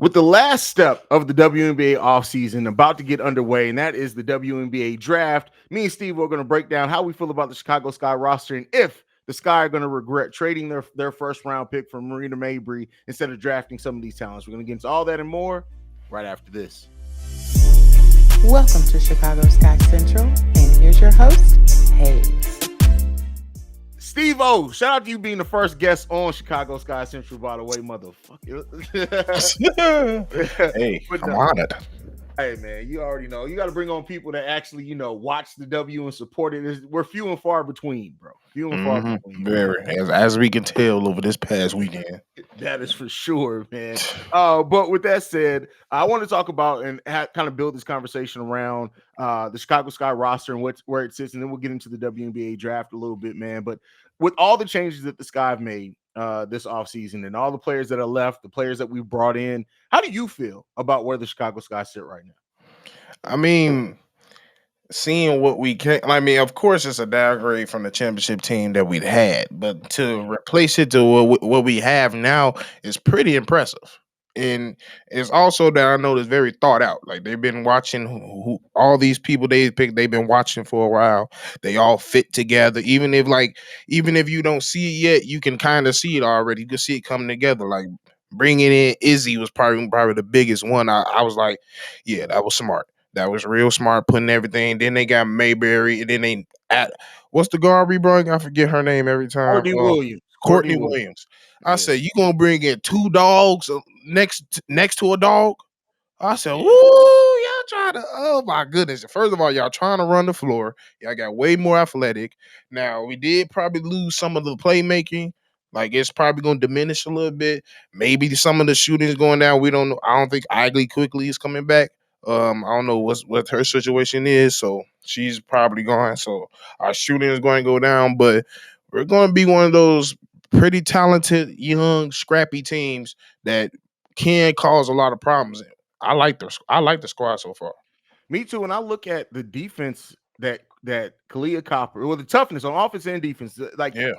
With the last step of the WNBA offseason about to get underway, and that is the WNBA draft, me and Steve are going to break down how we feel about the Chicago Sky roster and if the Sky are going to regret trading their first round pick for Marina Mabry instead of drafting some of these talents. We're going to get into all that and more right after this. Welcome to Chicago Sky Central, and here's your host, Haize. Stevo, shout out to you being the first guest on Chicago Sky Central, by the way, motherfucker. Hey, I'm honored. Hey, man, you already know. You got to bring on people that actually, watch the W and support it. We're few and far between, bro. Few and far between. Very, as we can tell over this past weekend. That is for sure, man. But with that said, I want to talk about and kind of build this conversation around the Chicago Sky roster and where it sits, and then we'll get into the WNBA draft a little bit, man. But with all the changes that the Sky have made this offseason and all the players that are left, the players that we brought in, how do you feel about where the Chicago Sky sit right now? I mean, seeing what we can, of course, it's a downgrade from the championship team that we'd had, but to replace it to what we have now is pretty impressive. And it's also that I know it's very thought out. Like they've been watching who all these people they picked. They've been watching for a while. They all fit together. Even if you don't see it yet, you can kind of see it already. You can see it coming together. Like bringing in Izzy was probably the biggest one. I was like, yeah, that was smart. That was real smart, putting everything. Then they got Mayberry, and then they what's the guard we brought? I forget her name every time. Courtney Williams. I said, you gonna bring in two dogs next to a dog? I said, "Ooh, y'all trying to? Oh my goodness! First of all, y'all trying to run the floor. Y'all got way more athletic. Now we did probably lose some of the playmaking. Like it's probably gonna diminish a little bit. Maybe some of the shooting is going down. We don't know. I don't think Igley quickly is coming back. I don't know what her situation is. So she's probably gone. So our shooting is going to go down. But we're going to be one of those pretty talented, young, scrappy teams that can cause a lot of problems. I like the squad so far. Me too. When I look at the defense that Kayla Copper, the toughness on offense and defense,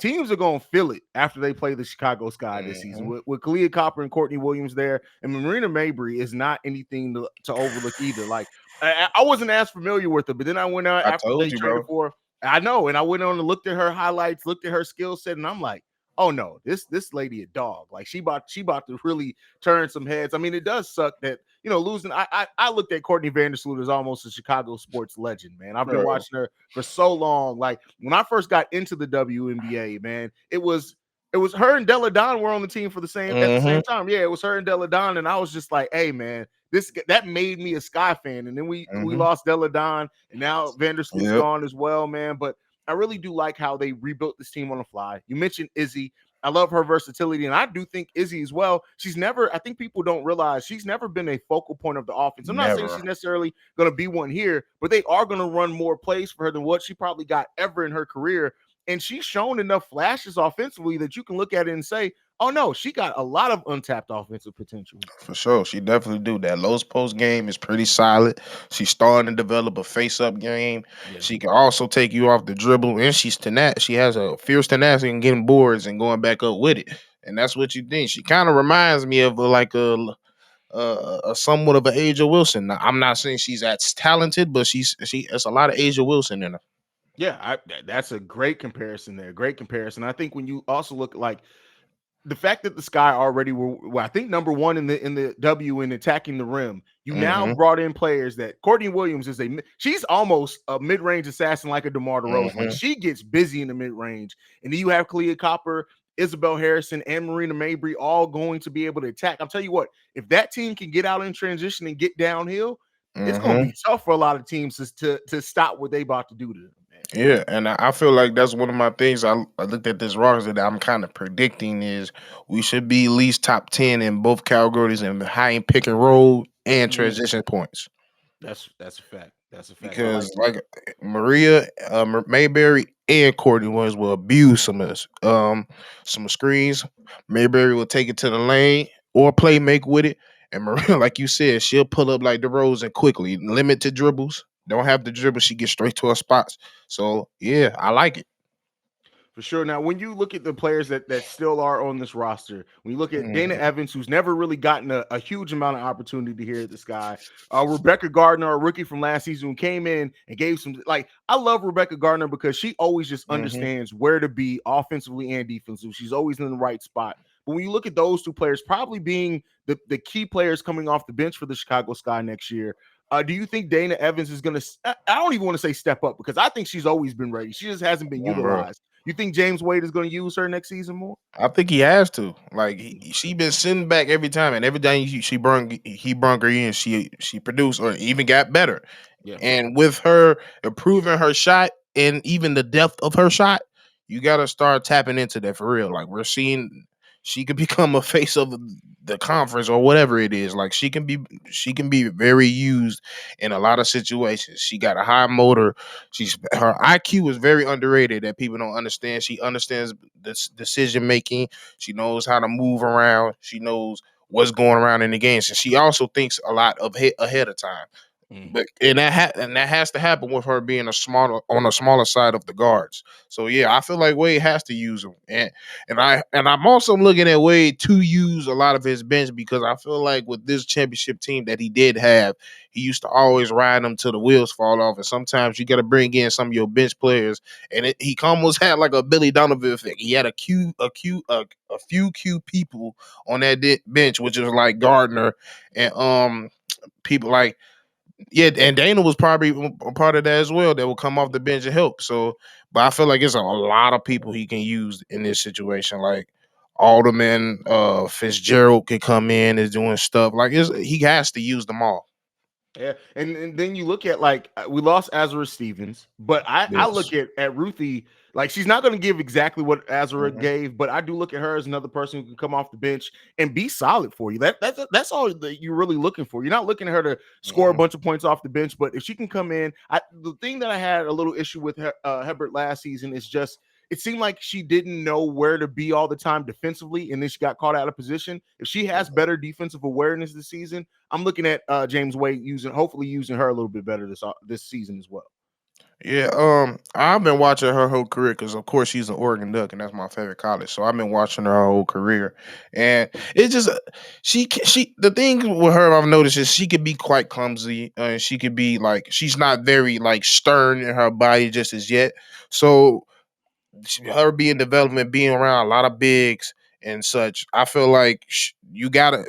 teams are going to feel it after they play the Chicago Sky this season. With Kayla Copper and Courtney Williams there, and Marina Mabry is not anything to overlook either. Like I wasn't as familiar with her, but then I went out after they traded for her. I know, and I went on and looked at her highlights, looked at her skill set, and I'm like, oh no, this lady a dog. Like she about to really turn some heads. I mean, it does suck that losing. I looked at Courtney Vandersloot as almost a Chicago sports legend, man. I've been watching her for so long. Like when I first got into the WNBA, man, it was her and Della Don were on the team for at the same time. Yeah, it was her and Della Don, and I was just like, hey, man. That made me a Sky fan, and then we lost Della Don, and now Vandersloot's gone as well, man. But I really do like how they rebuilt this team on the fly. You mentioned Izzy. I love her versatility, and I do think Izzy as well. I think people don't realize she's never been a focal point of the offense. I'm not saying she's necessarily going to be one here, but they are going to run more plays for her than what she probably got ever in her career. And she's shown enough flashes offensively that you can look at it and say, oh, no, she got a lot of untapped offensive potential. For sure. She definitely do. That low post game is pretty solid. She's starting to develop a face-up game. Yeah. She can also take you off the dribble, and she's tenacious. She has a fierce tenacity in getting boards and going back up with it. And that's what you think. She kind of reminds me of a somewhat of an Asia Wilson. Now, I'm not saying she's as talented, but she has a lot of Asia Wilson in her. Yeah, that's a great comparison there. Great comparison. I think when you also look like the fact that the Sky already were I think number one in the W in attacking the rim, you now brought in players that Courtney Williams she's almost a mid-range assassin like a DeMar DeRozan. Like she gets busy in the mid-range. And then you have Kayla Copper, Isabel Harrison, and Marina Mabry all going to be able to attack. I'll tell you what, if that team can get out in transition and get downhill, it's going to be tough for a lot of teams to stop what they about to do to them. Yeah, and I feel like that's one of my things. I looked at this roster that I'm kind of predicting is we should be at least top 10 in both categories in high and pick and roll and transition points. That's a fact. That's a fact. Because like Maria Mayberry and Courtney Williams will abuse some screens. Mayberry will take it to the lane or play make with it. And Maria, like you said, she'll pull up like DeRozan quickly, limit to dribbles. Don't have the dribble, she gets straight to her spots. So yeah, I like it. For sure. Now, when you look at the players that still are on this roster, when you look at Dana Mhm. Evans, who's never really gotten a huge amount of opportunity here at the Sky, Rebecca Gardner, a rookie from last season, who came in and gave some, like, I love Rebecca Gardner because she always just Mhm. understands where to be offensively and defensively. She's always in the right spot. But when you look at those two players, probably being the key players coming off the bench for the Chicago Sky next year, do you think Dana Evans is going to, I don't even want to say step up, because I think she's always been ready. She just hasn't been Bro. utilized. You think James Wade is going to use her next season more? I think he has to. Like she been sitting back every time, and every time he brung her in, she produced or even got better. Yeah. And with her improving her shot and even the depth of her shot, you got to start tapping into that for real. Like we're seeing, she could become a face of the conference or whatever it is. Like she can be very used in a lot of situations. She got a high motor. Her IQ is very underrated that people don't understand. She understands this decision making. She knows how to move around. She knows what's going around in the games, and she also thinks a lot of ahead of time. Mm. But that has to happen with her being a smaller side of the guards. So yeah, I feel like Wade has to use him, and I'm also looking at Wade to use a lot of his bench because I feel like with this championship team that he did have, he used to always ride them till the wheels fall off, and sometimes you got to bring in some of your bench players, and he almost had like a Billy Donovan effect. He had a few Q people on that bench, which was like Gardner and people like yeah, and Dana was probably a part of that as well. That will come off the bench and help. So, but I feel like it's a lot of people he can use in this situation. Like Alderman, Fitzgerald could come in is doing stuff. Like he has to use them all. Yeah, and then you look at, like, we lost Azura Stevens, but I Yes. look at Ruthie, like, she's not going to give exactly what Azura Mhm. gave, but I do look at her as another person who can come off the bench and be solid for you. That's all that you're really looking for. You're not looking at her to score a Mhm. bunch of points off the bench, but if she can come in, the thing that I had a little issue with Hebert last season is just it seemed like she didn't know where to be all the time defensively, and then she got caught out of position. If she has better defensive awareness this season, I'm looking at James Wade hopefully using her a little bit better this season as well. Yeah, I've been watching her whole career because, of course, she's an Oregon Duck, and that's my favorite college. So I've been watching her whole career, and it's just she. The thing with her I've noticed is she could be quite clumsy, and she could be like she's not very like stern in her body just as yet. So her being development, being around a lot of bigs and such, I feel like you gotta.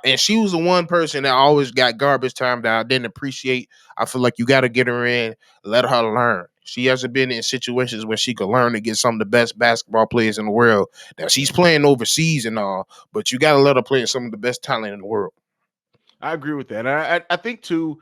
And she was the one person that always got garbage time that I didn't appreciate. I feel like you gotta get her in, let her learn. She hasn't been in situations where she could learn to get some of the best basketball players in the world. Now she's playing overseas and all, but you gotta let her play in some of the best talent in the world. I agree with that. And I think too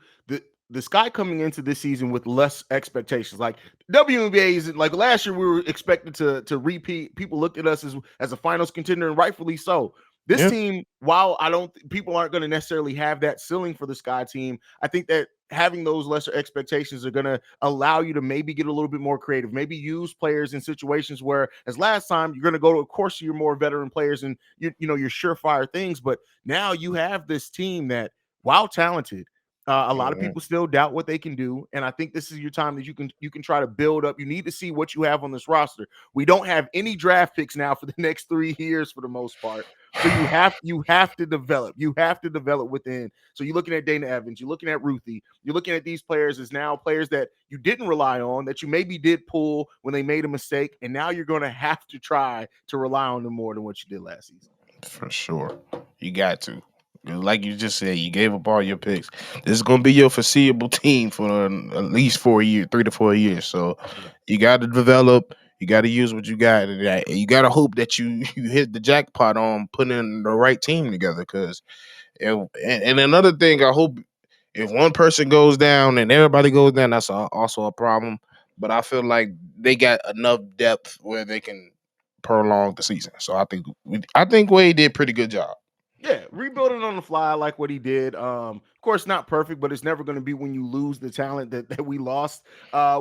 the Sky coming into this season with less expectations. Like WNBA is like last year, we were expected to repeat. People looked at us as a finals contender, and rightfully so. This Yeah. team, while I don't people aren't going to necessarily have that ceiling for the Sky team, I think that having those lesser expectations are going to allow you to maybe get a little bit more creative, maybe use players in situations where, as last time, you're going to go to, of course, your more veteran players and your surefire things. But now you have this team that, while talented, a lot of Mhm. people still doubt what they can do, and I think this is your time that you can try to build up. You need to see what you have on this roster. We don't have any draft picks now for the next 3 years for the most part, so you have to develop. You have to develop within. So you're looking at Dana Evans, you're looking at Ruthie, you're looking at these players as now players that you didn't rely on, that you maybe did pull when they made a mistake, and now you're going to have to try to rely on them more than what you did last season. For sure. You got to. Like you just said, you gave up all your picks. This is going to be your foreseeable team for at least 4 years, 3 to 4 years. So Yeah. you got to develop. You got to use what you got. And you got to hope that you hit the jackpot on putting the right team together. Because and another thing, I hope if one person goes down and everybody goes down, that's also a problem. But I feel like they got enough depth where they can prolong the season. So I think Wade did a pretty good job. Yeah, rebuilding on the fly, I like what he did. Of course, not perfect, but it's never going to be when you lose the talent that we lost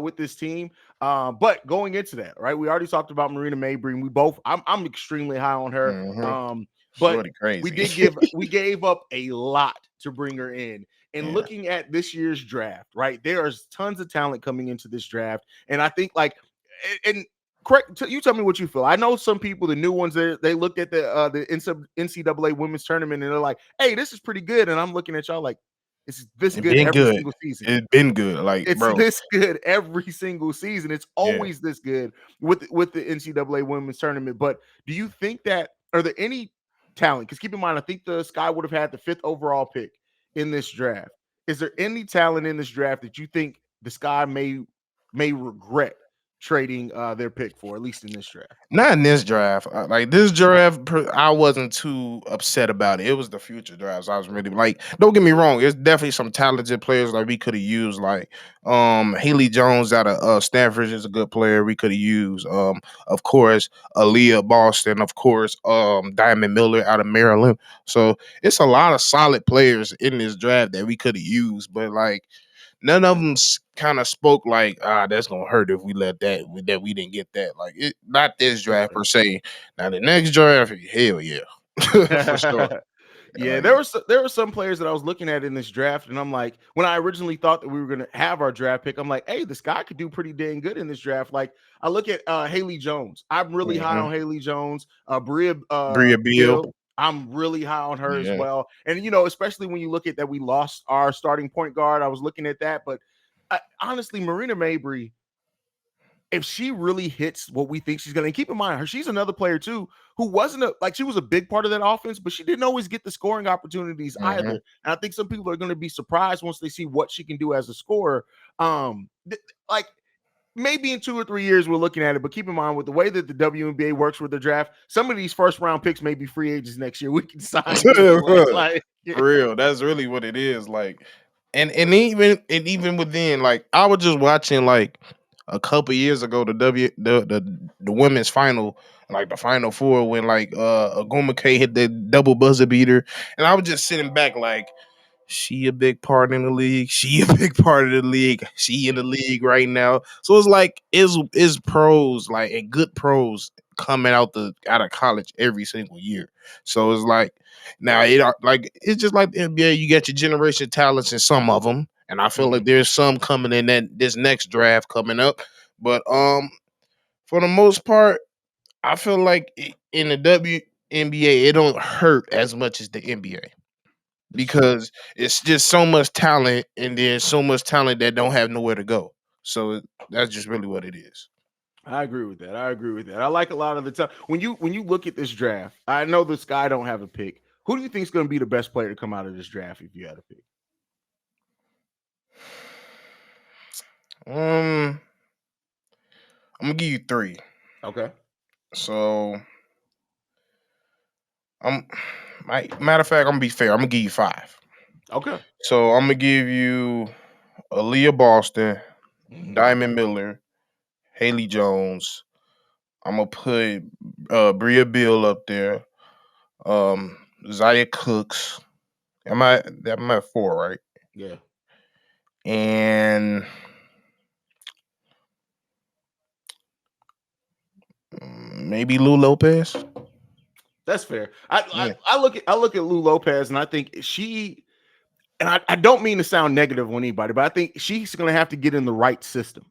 with this team. But going into that, right? We already talked about Marina Mabrey. I'm extremely high on her. Hmm. But Shorty we crazy. gave up a lot to bring her in. And Yeah. looking at this year's draft, right? There is tons of talent coming into this draft, and I think, like, and correct. You tell me what you feel. I know some people, the new ones, they looked at the NCAA women's tournament and they're like, "Hey, this is pretty good." And I'm looking at y'all like, "It's this It good been every good. single season. It been good. Like, It's bro. this good every single season. It's Yeah. always this good with the NCAA women's tournament." But do you think that are there any talent? Because keep in mind, I think the Sky would have had the 5th overall pick in this draft. Is there any talent in this draft that you think the Sky may regret trading their pick for, at least in this draft? Not in this draft. Like this draft, I wasn't too upset about it. It was the future drafts. I was really like, don't get me wrong. There's definitely some talented players like we could have used. Like, Haley Jones out of Stanford is a good player. We could have used. Of course, Aaliyah Boston. Of course, Diamond Miller out of Maryland. So it's a lot of solid players in this draft that we could have used. But like, none of them kind of spoke like, that's gonna hurt if we let that we didn't get that. Like, not this draft per se. Now the next draft, hell yeah, for sure. Yeah, Like, there were some players that I was looking at in this draft, and I'm like, when I originally thought that we were gonna have our draft pick, I'm like, hey, this guy could do pretty dang good in this draft. Like, I look at Haley Jones. I'm really high on Haley Jones. Bria Bria Beal. Bill. I'm really high on her as Yeah. well. And especially when you look at that, we lost our starting point guard. I was looking at that, but honestly, Marina Mabry, if she really hits what we think she's going to, keep in mind she's another player too who wasn't she was a big part of that offense, but she didn't always get the scoring opportunities either. And I think some people are going to be surprised once they see what she can do as a scorer. Like maybe in 2 or 3 years we're looking at it, but keep in mind with the way that the WNBA works with the draft, some of these first round picks may be free agents next year. We can sign For real, that's really what it is. Like, and even within, like, I was just watching like a couple years ago the women's final, like the final four, when like Aguma K hit the double buzzer beater, and I was just sitting back like, she a big part in the league. She a big part of the league. She in the league right now. So it's like is pros, like, and good pros coming out of college every single year. So it's like now it's just like the NBA. You got your generation talents in some of them, and I feel like there's some coming in this next draft coming up. But for the most part, I feel like in the WNBA it don't hurt as much as the NBA, because it's just so much talent, and there's so much talent that don't have nowhere to go. So that's just really what it is. I agree with that. I like a lot of the time when you look at this draft. I know the Sky don't have a pick. Who do you think is going to be the best player to come out of this draft if you had a pick? I'm gonna give you 3. Okay. So matter of fact, I'm gonna be fair. I'm gonna give you 5. Okay. So I'm gonna give you Aaliyah Boston, Diamond Miller, Haley Jones. I'm gonna put Bria Bill up there. Zaya Cooks. I'm at 4, right? Yeah. And maybe Lou Lopez. That's fair. I look at Lou Lopez, and I think she, and I don't mean to sound negative on anybody, but I think she's going to have to get in the right system.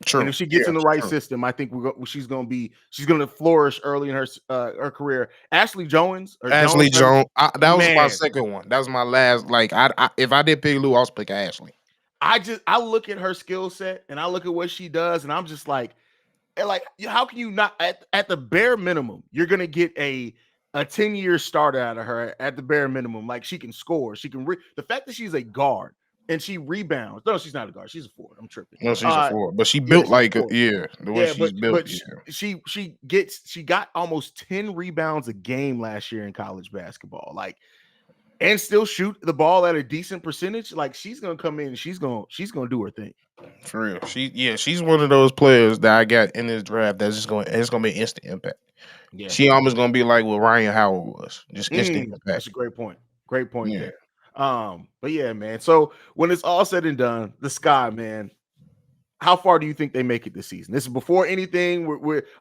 True. And if she gets in the right system, I think she's going to flourish early in her career. Ashley Jones. That was my second one. That was my last. Like, if I did pick Lou, I was picking Ashley. I look at her skill set and I look at what she does, and I'm just like, how can you not at the bare minimum? You're going to get a 10-year starter out of her at the bare minimum. Like, she can score. She can the fact that she's a guard and she rebounds. No, she's not a guard. She's a forward. I'm tripping. No, she's a forward, but she built the way she's built. She got almost 10 rebounds a game last year in college basketball. Like, and still shoot the ball at a decent percentage. Like, she's gonna come in and she's gonna do her thing. For real. She's one of those players that I got in this draft that's just it's gonna be instant impact. Yeah. She almost gonna be like what Ryan Howard was. Just instant impact. That's a great point. Great point there. But yeah, man. So when it's all said and done, the Sky, man, how far do you think they make it this season? This is before anything.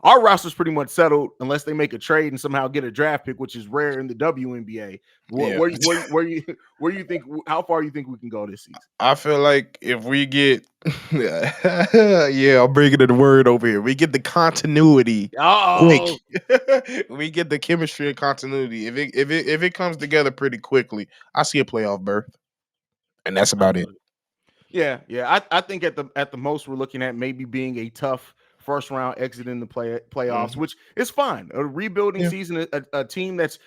Our roster's pretty much settled unless they make a trade and somehow get a draft pick, which is rare in the WNBA. Yeah. Where you think? How far you think we can go this season? I feel like if we get, yeah, I'm bringing the word over here. We get the continuity quick. We get the chemistry and continuity. If it comes together pretty quickly, I see a playoff berth, and that's about it. Yeah. I think at the most we're looking at maybe being a tough first round exit in the playoffs, which is fine. A rebuilding season, a team that's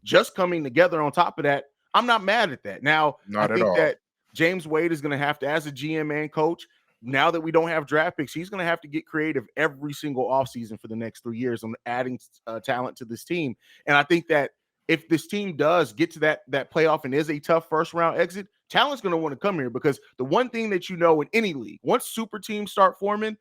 just coming together. On top of that, I'm not mad at that. Now, Not I at think all. that James Wade is going to have to, as a GM and coach, now that we don't have draft picks, he's going to have to get creative every single offseason for the next 3 years on adding talent to this team. And I think that if this team does get to that playoff and is a tough first round exit, talent's going to want to come here, because the one thing that you know in any league, once super teams start forming,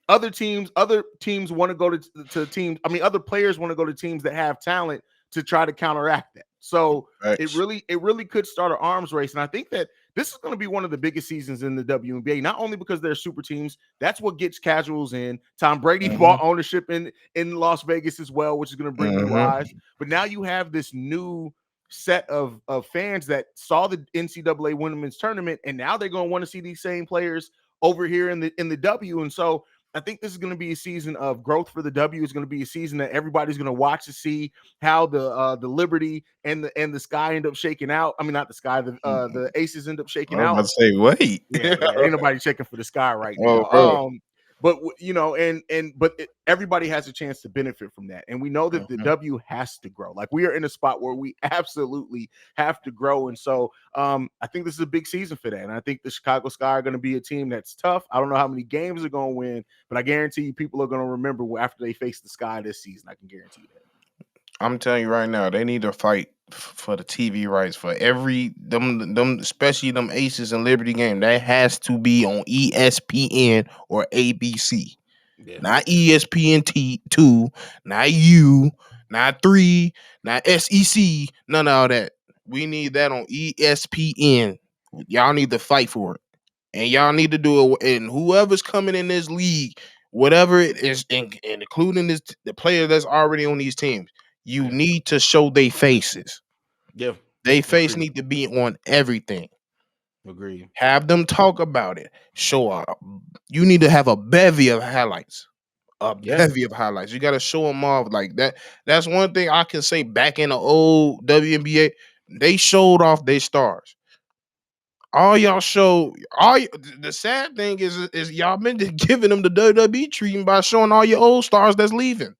other teams want to go to teams. I mean, other players want to go to teams that have talent to try to counteract that. So it really could start an arms race. And I think that this is going to be one of the biggest seasons in the WNBA, not only because they're super teams. That's what gets casuals in. Tom Brady bought ownership in Las Vegas as well, which is going to bring new eyes. But now you have this new set of fans that saw the NCAA women's tournament, and now they're going to want to see these same players over here in the W. And so I think this is going to be a season of growth for the W. It's going to be a season that everybody's going to watch to see how the Liberty and the Sky end up shaking out. I mean, not the Sky, the Aces end up shaking out. I was about to say, wait. Yeah, ain't nobody checking for the Sky right now. But everybody has a chance to benefit from that, and we know that the W has to grow. Like, we are in a spot where we absolutely have to grow, and so I think this is a big season for that. And I think the Chicago Sky are going to be a team that's tough. I don't know how many games they're going to win, but I guarantee you, people are going to remember after they face the Sky this season. I can guarantee you that. I'm telling you right now, they need to fight for the TV rights for every them especially them Aces and Liberty game. That has to be on ESPN or ABC. Yeah. Not ESPN2, not U, not 3, not SEC, none of all that. We need that on ESPN. Y'all need to fight for it. And y'all need to do it. And whoever's coming in this league, whatever it is, and including the player that's already on these teams, you need to show their faces. Yeah. They face need to be on everything. Agree. Have them talk about it. Show up. You need to have a bevy of highlights. Bevy of highlights. You got to show them off like that. That's one thing I can say. Back in the old WNBA, they showed off their stars. All y'all show. The sad thing is y'all been giving them the WWE treatment by showing all your old stars that's leaving.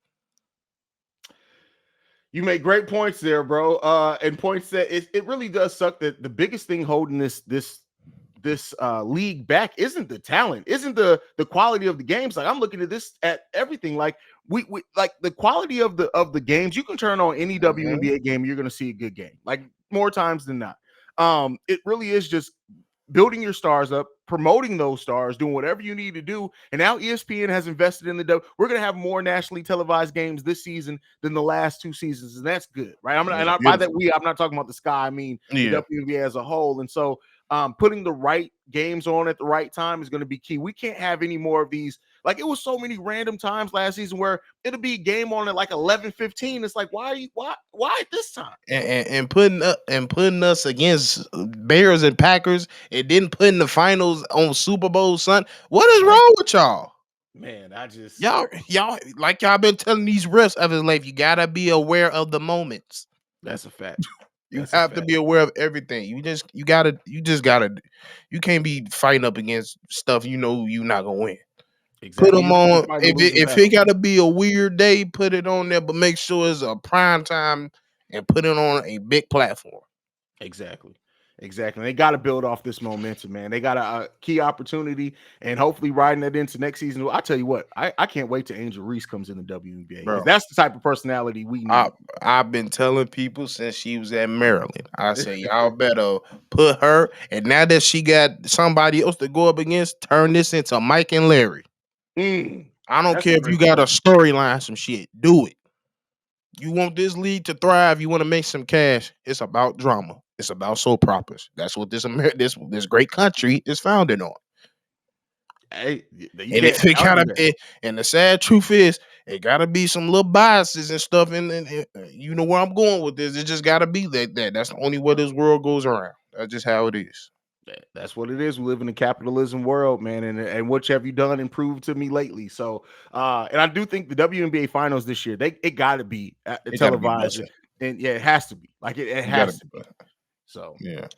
You make great points there, bro. And points that it really does suck that the biggest thing holding this league back isn't the talent, isn't the quality of the games. Like, I'm looking at everything. Like, we like the quality of the games. You can turn on any WNBA game, you're gonna see a good game, like more times than not. It really is just building your stars up, promoting those stars, doing whatever you need to do. And now ESPN has invested in we're going to have more nationally televised games this season than the last 2 seasons. And that's good, right? By that I'm not talking about the Sky. I mean, the WNBA as a whole. And so putting the right games on at the right time is going to be key. We can't have any more of these. Like, it was so many random times last season where it'll be a game on at like 11:15. It's like, why at this time? And putting us against Bears and Packers, and then putting the finals on Super Bowl Sunday. What is wrong with y'all? Man, y'all like y'all been telling these refs of his life. You gotta be aware of the moments. That's a fact. You have to be aware of everything. You can't be fighting up against stuff you know you're not gonna win. Exactly. Put them on. If it gotta be a weird day, put it on there, but make sure it's a prime time and put it on a big platform. Exactly. They got to build off this momentum, man. They got a key opportunity, and hopefully riding that into next season. I tell you what, I can't wait till Angel Reese comes in the WNBA. That's the type of personality we need. I've been telling people since she was at Maryland. I say y'all better put her, and now that she got somebody else to go up against, turn this into Mike and Larry. I don't care if you got a storyline, some shit. Do it. You want this league to thrive. You want to make some cash. It's about drama. It's about soap operas. That's what this great country is founded on. Hey, you And can't if it argue gotta that. be, and the sad truth is, it gotta be some little biases and stuff. And you know where I'm going with this. It just gotta be that. That's the only way this world goes around. That's just how it is. That's what it is. We live in a capitalism world, man. And what have you done and proved to me lately? So, and I do think the WNBA finals this year, it got to be It gotta be televised, busting. and yeah, it has to be. Like it It gotta has be to be. busting. So, Yeah.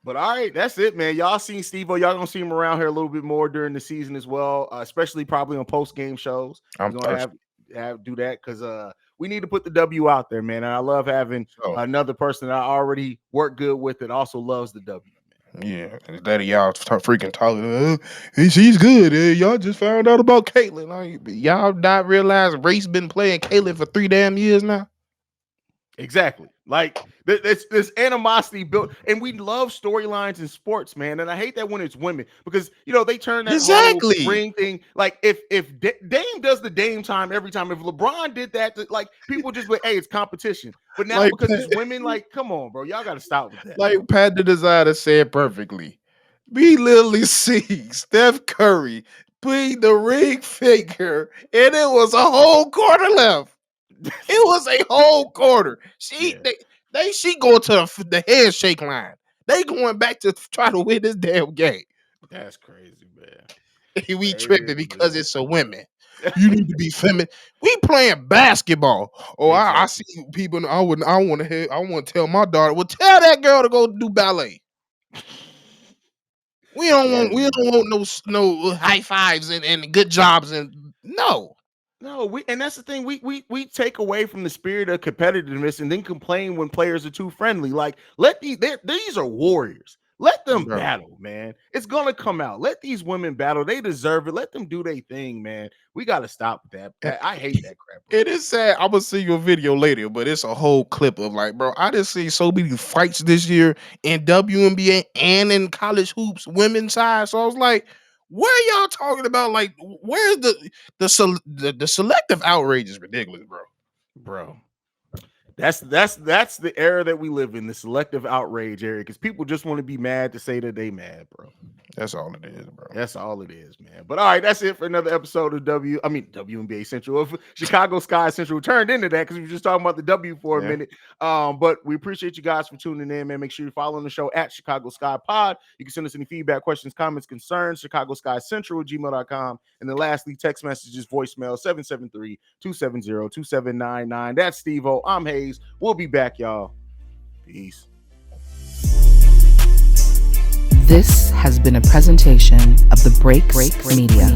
but all right, that's it, man. Y'all seen Stevo. Y'all gonna see him around here a little bit more during the season as well, especially probably on post game shows. I'm We're gonna thirsty. have do that because we need to put the W out there, man. And I love having So another person that I already work good with that also loves the W. yeah, instead of y'all freaking talking, she's good. Y'all just found out about Caitlyn. Like, y'all not realize Race been playing Caitlyn for 3 damn years now. Exactly. Like this animosity built, and we love storylines in sports, man. And I hate that when it's women because they turn that whole Exactly. ring thing. Like if Dame does the Dame time every time, if LeBron did that, like people just like, hey, it's competition. But now Like because it's women, like, come on, bro, y'all got to stop with that. like Bro. Pat the Designer said perfectly. We literally see Steph Curry being the ring figure, and it was a whole quarter left. It was a whole quarter. She going to the handshake line. They going back to try to win this damn game. That's crazy, man. We It tripping is what because it it's a women. You need to be feminine. We playing basketball. Oh, I Exactly. see people. I want to tell my daughter. Well, tell that girl to go do ballet. We don't want no high fives and good jobs and no. No, and that's the thing. We take away from the spirit of competitiveness and then complain when players are too friendly. Like, these are warriors. Let them Bro. battle, man. It's gonna come out. Let these women battle. They deserve it. Let them do their thing, man. We gotta stop that. I hate that crap. Bro. It is sad. I'm gonna see you a video later, but it's a whole clip of like, bro, I just see so many fights this year in WNBA and in college hoops, women's side. So I was like, where y'all talking about? Like, where's the selective outrage is ridiculous, Bro. That's the era that we live in, the selective outrage era, because people just want to be mad to say that they mad, bro. That's all it is, bro. That's all it is, man. But all right, that's it for another episode of WNBA Central of Chicago Sky Central. We turned into that because we were just talking about the W for a minute. But we appreciate you guys for tuning in, man. Make sure you're following the show at Chicago Sky Pod. You can send us any feedback, questions, comments, concerns, Chicago Sky Central at gmail.com. And then lastly, text messages, voicemail 773-270-2799. That's Stevo. I'm Haize. We'll be back, y'all. Peace. This has been a presentation of the Break Media.